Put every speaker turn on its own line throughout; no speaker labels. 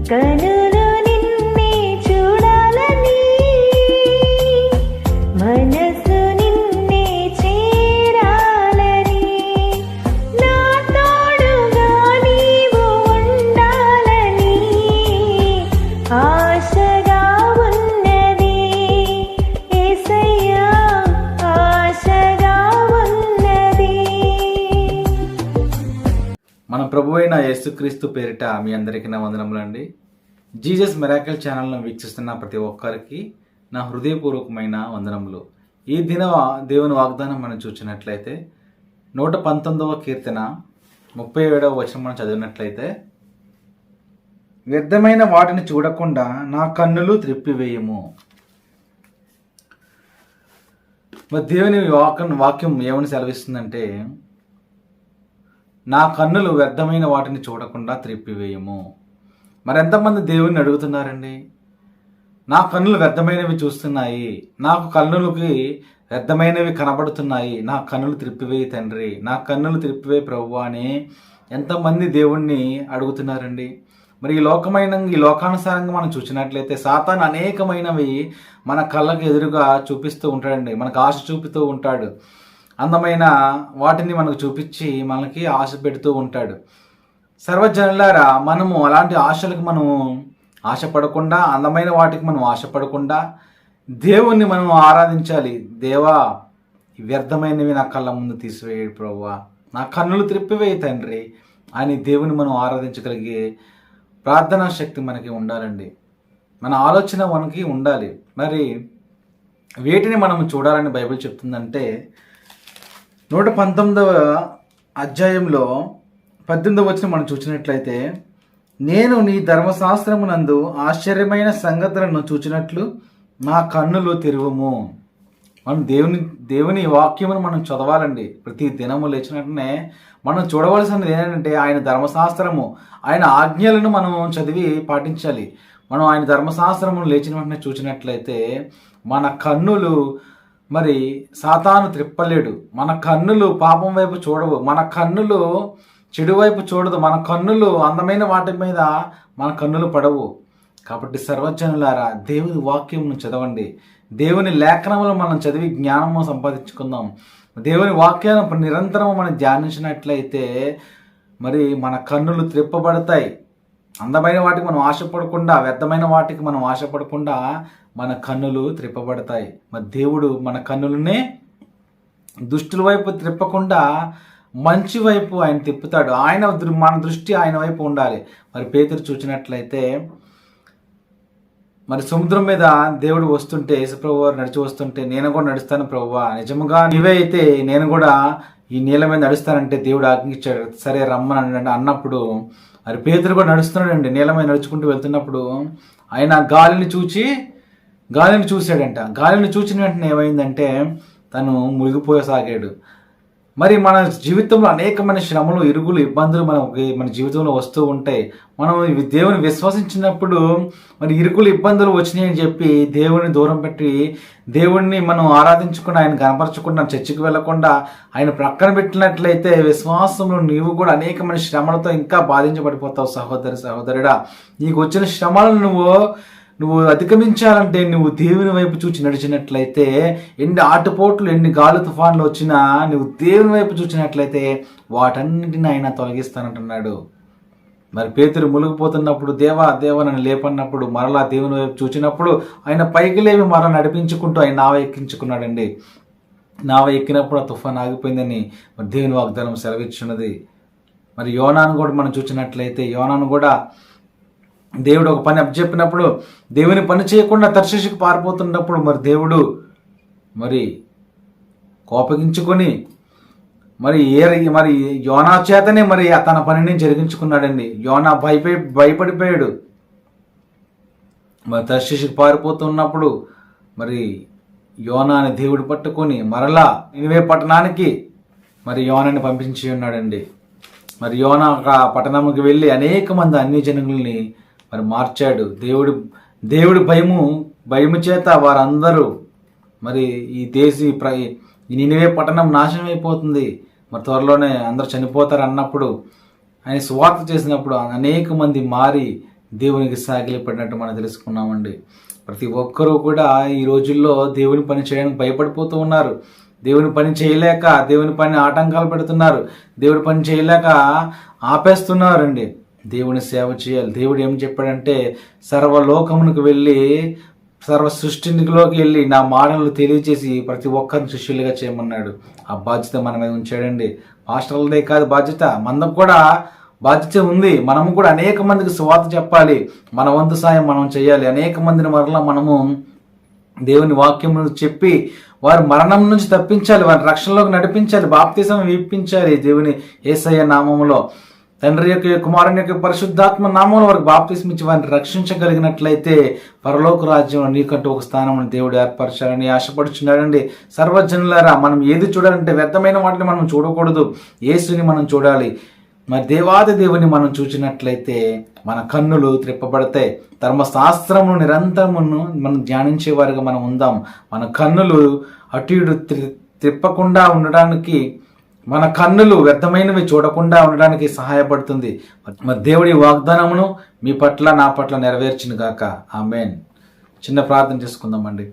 కనులు నిన్నే చూడాలని, మనసు నిన్నే చేరాలని, నా తోడుగా నీవు ఉండాలని ఆశగా ఉన్నది యేసయ్యా, ఆశగా ఉన్నది.
మన ప్రభువైన యేసుక్రీస్తు పేరిట మీ అందరికీ నా వందనములండి. జీసస్ మిరాకిల్ ఛానల్ను వీక్షిస్తున్న ప్రతి ఒక్కరికి నా హృదయపూర్వకమైన వందనములు. ఈ దిన దేవుని వాగ్దానం మనం చూసినట్లయితే 119వ కీర్తన 37వ వచనం మనం చదివినట్లయితే, వ్యర్థమైన వాటిని చూడకుండా నా కన్నులు త్రిప్పివేయము. మరి దేవుని వాక్యం ఏమని సెలవిస్తుందంటే, నా కన్నులు వ్యర్థమైన వాటిని చూడకుండా త్రిప్పివేయము. మరి ఎంతమంది దేవుని అడుగుతున్నారండి? నా కన్నులు వ్యర్థమైనవి చూస్తున్నాయి, నాకు కన్నులకి వ్యర్థమైనవి కనబడుతున్నాయి, నా కన్నులు త్రిప్పివేయి తండ్రి, నా కన్నులు త్రిప్పివేయి ప్రభువా అని ఎంతమంది దేవుణ్ణి అడుగుతున్నారండి? మరి ఈ లోకానుసారంగా మనం చూసినట్లయితే సాతాను అనేకమైనవి మన కళ్ళకు ఎదురుగా చూపిస్తూ ఉంటాడండి, మనకు ఆశ చూపుతూ ఉంటాడు. అందమైన వాటిని మనకు చూపించి మనకి ఆశ పెడుతూ ఉంటాడు. సర్వజనులారా, మనము అలాంటి ఆశలకు మనము ఆశపడకుండా, అందమైన వాటికి మనం ఆశపడకుండా దేవుణ్ణి మనం ఆరాధించాలి. దేవా, వ్యర్థమైనవి నా కళ్ళ ముందు తీసివేయడు ప్రభువా, నా కన్నులు త్రిప్పివేయి తండ్రి అని దేవుని మనం ఆరాధించగలిగే ప్రార్థనా శక్తి మనకి ఉండాలండి, మన ఆలోచన మనకి ఉండాలి. మరి వేటిని మనం చూడాలని బైబిల్ చెప్తుందంటే, 119వ అధ్యాయంలో 18వ వచనం మనం చూసినట్లయితే, నేను నీ ధర్మశాస్త్రమునందు ఆశ్చర్యమైన సంగతులను చూచినట్లు నా కన్నులు తెరువము. మనం దేవుని వాక్యమును మనం చదవాలండి. ప్రతి దినము లేచినట్టునే మనం చూడవలసినది ఏంటంటే ఆయన ధర్మశాస్త్రము, ఆయన ఆజ్ఞలను మనం చదివి పాటించాలి. మనం ఆయన ధర్మశాస్త్రమును లేచిన వెంటనే చూసినట్లయితే మన కన్నులు మరి సాతాను త్రిప్పలేడు. మన కన్నులు పాపం వైపు చూడవు, మన కన్నులు చెడు వైపు చూడదు, మన కన్నులు అందమైన వాటి మీద మన కన్నులు పడవు. కాబట్టి సర్వజనులారా, దేవుని వాక్యమును చదవండి, దేవుని లేఖనములు మనం చదివి జ్ఞానము సంపాదించుకుందాం. దేవుని వాక్యాలను నిరంతరం మనం ధ్యానించినట్లయితే మరి మన కన్నులు త్రిప్పబడతాయి. అందమైన వాటికి మనం ఆశపడకుండా, వ్యర్థమైన వాటికి మనం ఆశపడకుండా మన కన్నులు త్రిప్పబడతాయి. మరి దేవుడు మన కన్నులనే దుష్టుల వైపు త్రిప్పకుండా మంచి వైపు ఆయన తిప్పుతాడు. మన దృష్టి ఆయన వైపు ఉండాలి. మరి పేతురు చూసినట్లయితే, మరి సముద్రం మీద దేవుడు వస్తుంటే, యేసుప్రభు వారు నడిచి వస్తుంటే, నేను కూడా నడుస్తాను ప్రభువా, నిజముగా నీవే అయితే నేను కూడా ఈ నీళ్ళ మీద నడుస్తానంటే దేవుడు ఆజ్ఞించాడు. సరే రమ్మని అన్నప్పుడు మరి పేతురు కూడా నడుస్తున్నాడండి. నీళ్ళ మీద నడుచుకుంటూ వెళ్తున్నప్పుడు ఆయన గాలిని చూశాడంట. గాలిని చూసిన వెంటనే ఏమైందంటే తను మునిగిపోసాగాడు. మరి మన జీవితంలో అనేకమైన శ్రమలు, ఇరుగులు, ఇబ్బందులు మన జీవితంలో వస్తూ ఉంటాయి. మనం దేవుని విశ్వసించినప్పుడు మరి ఇరుగులు, ఇబ్బందులు వచ్చినాయని చెప్పి దేవుని దూరం పెట్టి, దేవుణ్ణి మనం ఆరాధించకుండా, ఆయన కనపరచకుండా, చర్చికి వెళ్లకుండా ఆయన ప్రక్కన పెట్టినట్లయితే విశ్వాసంలో నీవు కూడా అనేకమైన శ్రమలతో ఇంకా బాధించబడిపోతావు. సహోదరుడా, నీకు వచ్చిన శ్రమలను నువ్వు అధిగమించాలంటే నువ్వు దేవుని వైపు చూచి నడిచినట్లయితే, ఎన్ని ఆటుపోట్లు, ఎన్ని గాలి తుఫాన్లు వచ్చినా నువ్వు దేవుని వైపు చూచినట్లయితే వాటన్నిటిని ఆయన తొలగిస్తానంటున్నాడు. మరి పేతురు మునిగిపోతున్నప్పుడు దేవా నన్ను లేపన్నప్పుడు మరలా దేవుని వైపు చూచినప్పుడు ఆయన పైకి లేవి మరలా నడిపించుకుంటూ ఆయన నావ ఎక్కించుకున్నాడండి. నావ ఎక్కినప్పుడు ఆ తుఫాన్ ఆగిపోయిందని మరి దేవుని వాగ్దానం సెలవిచ్చున్నది. మరి యోనాను కూడా మనం చూసినట్లయితే, యోనాను కూడా దేవుడు ఒక పని అప్పచెప్పినప్పుడు దేవుని పని చేయకుండా తర్షీషుకు పారిపోతున్నప్పుడు మరి దేవుడు మరి కోపగించుకొని మరి యోనా చేతనే మరి తన పనిని జరిగించుకున్నాడండి. యోనా భయపడిపోయాడు. మరి తర్షీషుకు పారిపోతున్నప్పుడు మరి యోనాని దేవుడు పట్టుకొని మరలా నినివే పట్టణానికి మరి యోనాని పంపించి ఉన్నాడండి. మరి యోనా పట్టణంకి వెళ్ళి అనేక మంది అన్ని జనుల్ని మరి మార్చాడు. దేవుడి భయము చేత వారందరూ మరి ఈ నినివే పట్టణం నాశనం అయిపోతుంది, మరి త్వరలోనే అందరూ చనిపోతారు అన్నప్పుడు ఆయన సువార్త చేసినప్పుడు అనేక మంది మారి దేవునికి సాగిలిపడినట్టు మనం తెలుసుకున్నామండి. ప్రతి ఒక్కరూ కూడా ఈ రోజుల్లో దేవుని పని చేయడానికి భయపడిపోతూ ఉన్నారు. దేవుని పని చేయలేక దేవుని పని ఆటంకాలు పెడుతున్నారు. దేవుని పని చేయలేక ఆపేస్తున్నారండి. దేవుని సేవ చేయాలి. దేవుడు ఏం చెప్పాడంటే, సర్వలోకమునకు వెళ్ళి సర్వ సృష్టిలోకి వెళ్ళి నా మాటలు తెలియజేసి ప్రతి ఒక్కరిని శిష్యులుగా చేయమన్నాడు. ఆ బాధ్యత మన మీద ఉంచాడండి. పాస్టర్లదే కాదు బాధ్యత, మనకు కూడా బాధ్యత ఉంది. మనము కూడా అనేక మందికి సువార్త చెప్పాలి. మన వంతు సాయం మనం చేయాలి. అనేక మందిని మరలా మనము దేవుని వాక్యం చెప్పి వారి మరణం నుంచి తప్పించాలి, వారి రక్షణలోకి నడిపించాలి, బాప్తిసం ఇప్పించాలి. దేవుని యేసయ్య నామములో, తండ్రి యొక్క కుమారుని యొక్క పరిశుద్ధాత్మ నామంలో వారికి బాప్తిసం ఇచ్చి వారిని రక్షించగలిగినట్లయితే పరలోక రాజ్యంలో నీకంటూ ఒక స్థానం దేవుడు ఏర్పరచాలని ఆశపడుచున్నాడండి. సర్వజనులారా, మనం ఏది చూడాలంటే వ్యర్థమైన వాటిని మనం చూడకూడదు, యేసుని మనం చూడాలి. మరి దేవాది దేవుని మనం చూసినట్లయితే మన కన్నులు త్రిప్పబడతాయి. ధర్మశాస్త్రమును నిరంతరమును మనం ధ్యానించేవారుగా మనం ఉందాం. మన కన్నులు అటు ఇటు త్రిప్పకుండా ఉండడానికి, మన కన్నులు వ్యర్థమైనవి చూడకుండా ఉండడానికి సహాయపడుతుంది. మరి దేవుడి వాగ్దానమును మీ పట్ల నా పట్ల నెరవేర్చును గాక. ఆమేన్. చిన్న ప్రార్థన చేసుకుందామండి.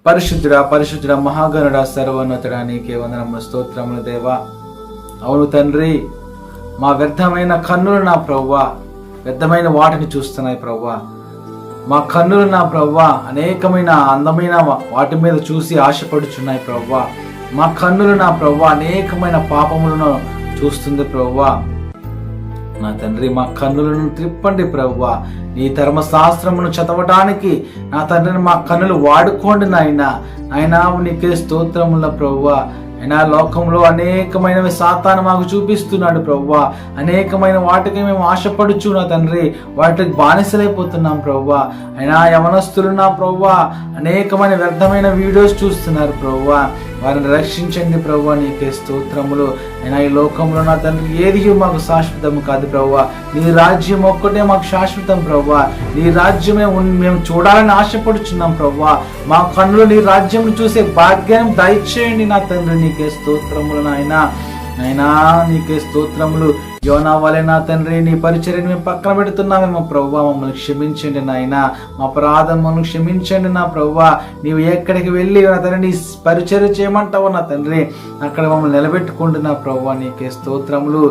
పరిశుద్ధుడా పరిశుద్ధుడా మహాగణుడా సర్వోన్నతుడా నీకే వందనములు స్తోత్రములు దేవా. అవును తండ్రి, మా వ్యర్థమైన కన్నులు నా ప్రవ్వా వ్యర్థమైన వాటిని చూస్తున్నాయి ప్రవ్వా. మా కన్నులు నా ప్రవ్వా అనేకమైన అందమైన వాటి మీద చూసి ఆశపడుచున్నాయి ప్రవ్వా. మా కన్నులు నా ప్రవ్వా అనేకమైన పాపములను చూస్తుంది ప్రవ్వా. నా తండ్రి, మా కన్నులను త్రిప్పండి ప్రవ్వా. నీ ధర్మశాస్త్రమును చదవడానికి నా తండ్రిని మా కన్నులు వాడుకోండి నాయనా. నాయనా నీకే స్తోత్రముల ప్రవ్వా. అయినా లోకంలో అనేకమైనవి సాతాను మాకు చూపిస్తున్నాడు ప్రవ్వా. అనేకమైన వాటికి మేము ఆశపడుచు నా తండ్రి వాటికి బానిసలైపోతున్నాం ప్రవ్వా. అయినా యవనస్తులు నా ప్రవ్వా అనేకమైన వ్యర్థమైన వీడియోస్ చూస్తున్నారు ప్రవ్వా. వారిని రక్షించండి ప్రవ్వా. నీకే స్తోత్రములు. అయినా ఈ లోకంలో నా తండ్రి ఏది మాకు శాశ్వతం కాదు ప్రవ్వా. నీ రాజ్యం ఒక్కటే మాకు శాశ్వతం ప్రవ్వా. నీ రాజ్యమే మేము చూడాలని ఆశపడుచున్నాం ప్రవ్వా. మా కన్నులు నీ రాజ్యం చూసే భాగ్యాన్ని దయచేయండి నా తండ్రి. నీకే స్తోత్రములు నాయనా. నైనా నీకే స్తోత్రములు. యోనా వలె నా తండ్రి నీ పరిచర్యను మేము పక్కన పెడుతున్నామేమో ప్రవ్వా. మమ్మల్ని క్షమించండి నాయనా. మా అపరాధములను క్షమించండి నా ప్రవ్వా. నీవు ఎక్కడికి వెళ్ళి నా తండ్రి నీ పరిచర్య చేయమంటావో నా తండ్రి అక్కడ మమ్మల్ని నిలబెట్టుకోండి నా ప్రవ్వా. నీకే స్తోత్రములు.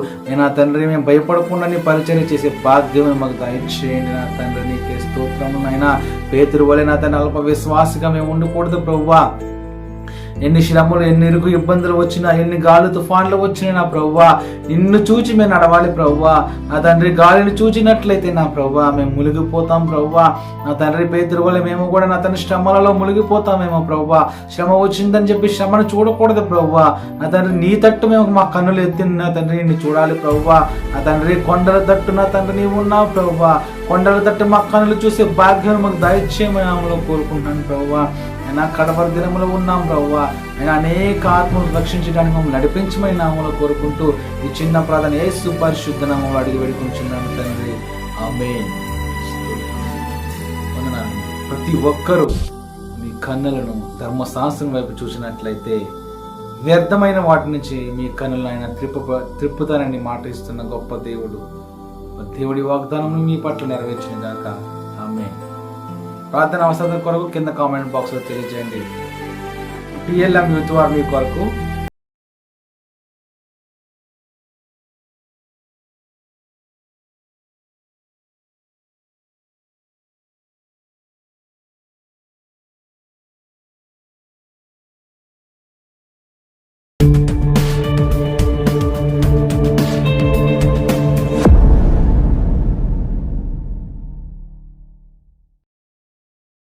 నా తండ్రి మేము భయపడకుండా నీ పరిచర్య చేసే భాగ్యం మాకు దయచేయండి నా తండ్రి. నీకే స్తోత్రములు నాయనా. పేతురు వలె నా తండ్రి అల్ప విశ్వాసిగా మేము ఉండకూడదు ప్రవ్వా. ఎన్ని శ్రమలు, ఎన్ని ఇరుకు ఇబ్బందులు వచ్చినా, ఎన్ని గాలి తుఫాన్లు వచ్చినా నా ప్రవ్వా నిన్ను చూచి మేము నడవాలి ప్రవ్వా. నా తండ్రి గాలిని చూచినట్లయితే నా ప్రవ్వా మేము మునిగిపోతాం ప్రవ్వా. నా తండ్రి పేతురు వల్ల మేము కూడా నా తండ్రి శ్రమలలో మునిగిపోతామేమో ప్రవ్వా. శ్రమ వచ్చిందని చెప్పి శ్రమను చూడకూడదు ప్రవ్వా. నా తండ్రి నీ తట్టు మేము మా కన్నులు ఎత్తి నా తండ్రి నిన్ను చూడాలి ప్రవ్వా. నా తండ్రి కొండల తట్టు నా తండ్రి నీవు ఉన్నావు ప్రవ్వా. కొండల తట్టు మా కన్నులు చూసే భాగ్యం మాకు దయచేయమని కోరుకుంటున్నాను ప్రవ్వా. అయినా కడవరి దినములో ఉన్నాం ప్రవ్వా. అయినా అనేక ఆత్మలు రక్షించడానికి మమ్మల్ని నడిపించమని నామములో కోరుకుంటూ ఈ చిన్న ప్రార్థన యేసు పరిశుద్ధ నామములో అడిగి వేడుకుంటున్నాను తండ్రి. ఆమేన్. ప్రతి ఒక్కరూ మీ కన్నులను ధర్మశాస్త్రం వైపు చూసినట్లయితే వ్యర్థమైన వాటి నుంచి మీ కన్నులను ఆయన త్రిప్పుతానని మాట ఇస్తున్న గొప్ప దేవుడు. దేవుడి వాగ్దానం మీ పట్ల నెరవేర్చిన గాక. ఆమేన్. ప్రార్థన అవసరం కొరకు కింద కామెంట్ బాక్స్లో తెలియజేయండి. PLM యూత్ వారు మీ కొరకు